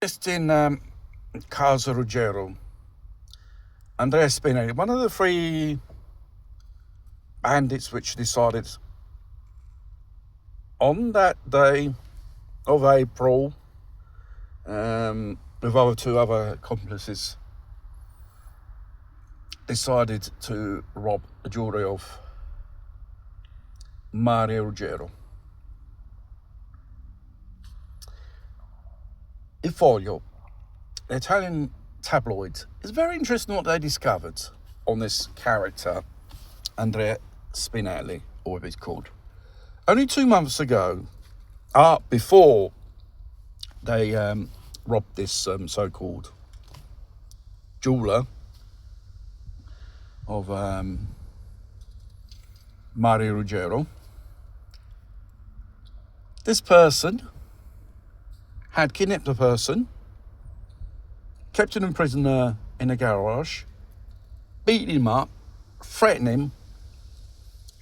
Just in Casa Ruggero, Andrea Spinelli, one of the three bandits which decided on that day of April, with two other accomplices, decided to rob the jewellery of Mario Ruggero. Il Foglio, the Italian tabloid, is very interesting what they discovered on this character, Andrea Spinelli, or whatever he's called. Only 2 months ago, before they robbed this so-called jeweller of Mario Ruggero, this person had kidnapped a person, kept him in prison in a garage, beat him up, threatened him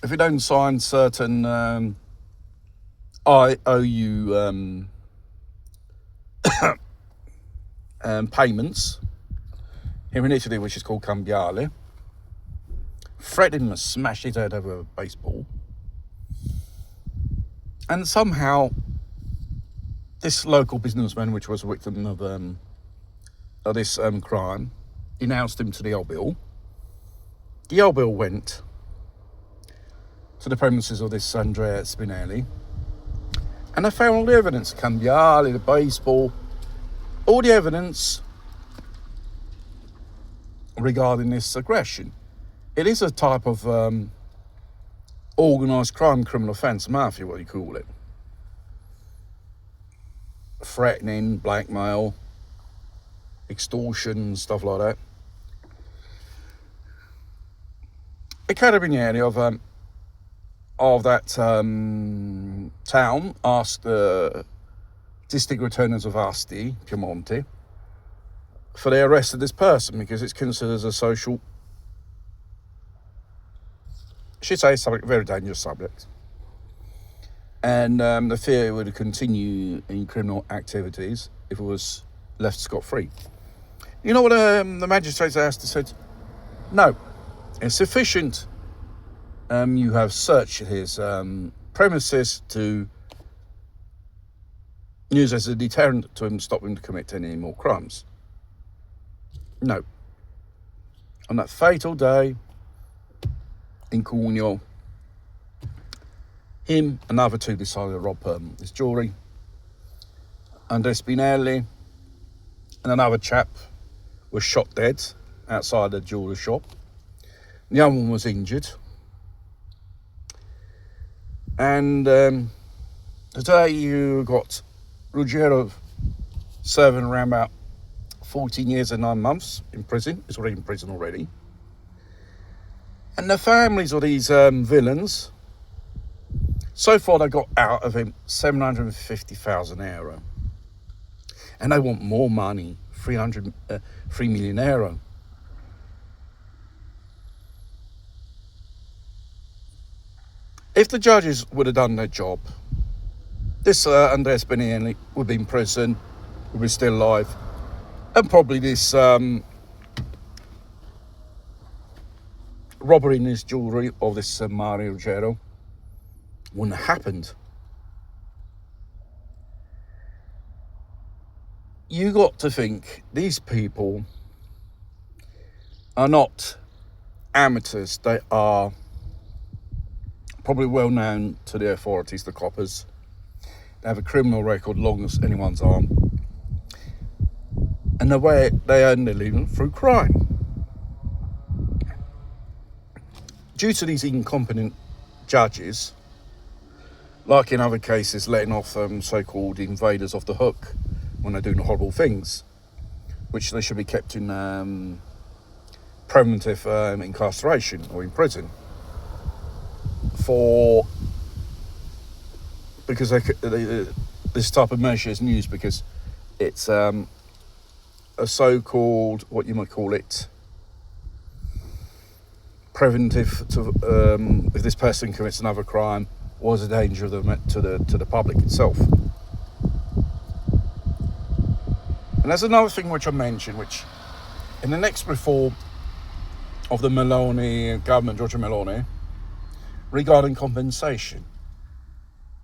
if he don't sign certain IOU payments here in Italy, which is called cambiale. Threatened him to smash his head over a baseball. And somehow this local businessman, which was a victim of this crime, denounced him to the old bill. The old bill went to the premises of this Andrea Spinelli, and they found all the evidence, cambiale, the baseball, all the evidence regarding this aggression. It is a type of organised crime, criminal offence, mafia, what you call it. Threatening, blackmail, extortion, stuff like that. The carabinieri of that town asked the district attorneys of Asti, Piemonte, for the arrest of this person because it's considered as a social, I should say, subject, very dangerous subject. And the fear would continue in criminal activities if it was left scot-free. You know what the magistrates asked? They said, no, it's sufficient. You have searched his premises to use as a deterrent to him, stop him to commit any more crimes. No. On that fatal day in Cugno, him and other two decided to rob his jewellery. Andrea Spinelli and another chap was shot dead outside the jewellery shop. The other one was injured. And today you got Ruggero serving around about 14 years and 9 months in prison. He's already in prison already. And the families of these villains, so far they got out of him €750,000. And they want more money, 3 million euro. If the judges would have done their job, this Andrea Spinelli would be in prison, would be still alive, and probably this robbery in his jewellery of this Mario Ruggero wouldn't have happened. You got to think these people are not amateurs. They are probably well known to the authorities, the coppers. They have a criminal record long as anyone's arm. And the way they earn their living through crime. Due to these incompetent judges, like in other cases, letting off so-called invaders off the hook when they're doing horrible things, which they should be kept in preventive incarceration or in prison because this type of measure is used because it's a so-called, what you might call it, preventive to if this person commits another crime or is a danger to the public itself. And there's another thing which I mentioned, which in the next reform of the Meloni government, Giorgia Meloni, regarding compensation,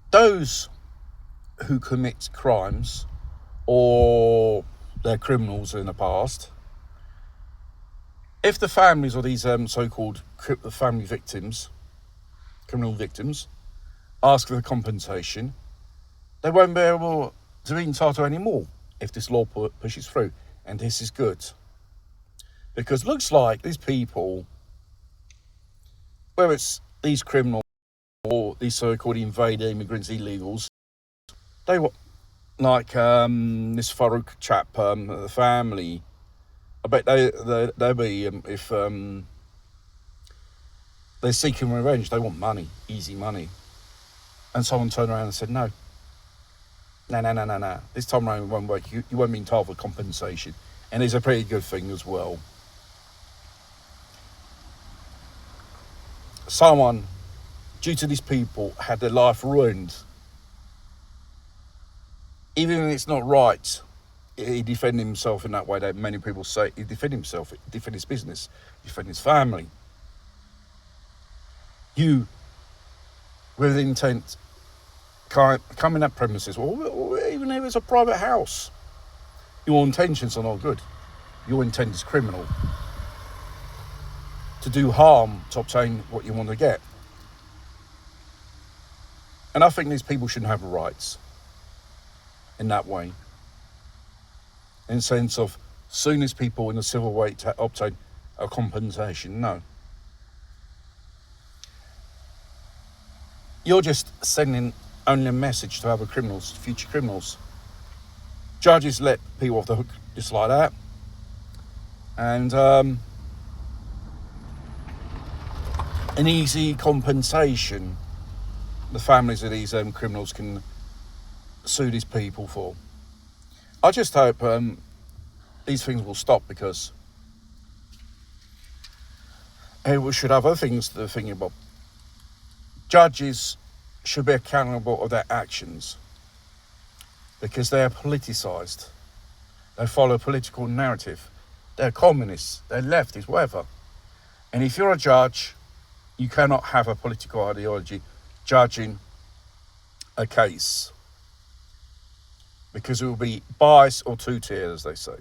those who commit crimes or they're criminals in the past, if the families of these so-called family victims, criminal victims, ask for the compensation, they won't be able to be entitled to any more if this law pushes through. And this is good. Because it looks like these people, whether it's these criminals or these so-called invader immigrants, illegals, they were like this Farouk chap, the family. I bet they'll be, if they're seeking revenge, they want money, easy money. And someone turned around and said, no. This time around it won't work. You won't be entitled for compensation. And it's a pretty good thing as well. Someone, due to these people, had their life ruined. Even if it's not right, he defended himself in that way that many people say. He defended himself, he defended his business, he defended his family. You, with intent, come in that premises, or even if it's a private house, your intentions are not good. Your intent is criminal. To do harm to obtain what you want to get. And I think these people shouldn't have rights in that way. In the sense of, soon as people in a civil way to obtain a compensation, no. You're just sending only a message to other criminals, future criminals. Judges let people off the hook just like that. And an easy compensation the families of these criminals can sue these people for. I just hope these things will stop, because we should have other things to think about. Judges should be accountable of their actions, because they are politicised. They follow a political narrative. They're communists, they're leftists, whatever. And if you're a judge, you cannot have a political ideology judging a case, because it will be bias or two-tier, as they say.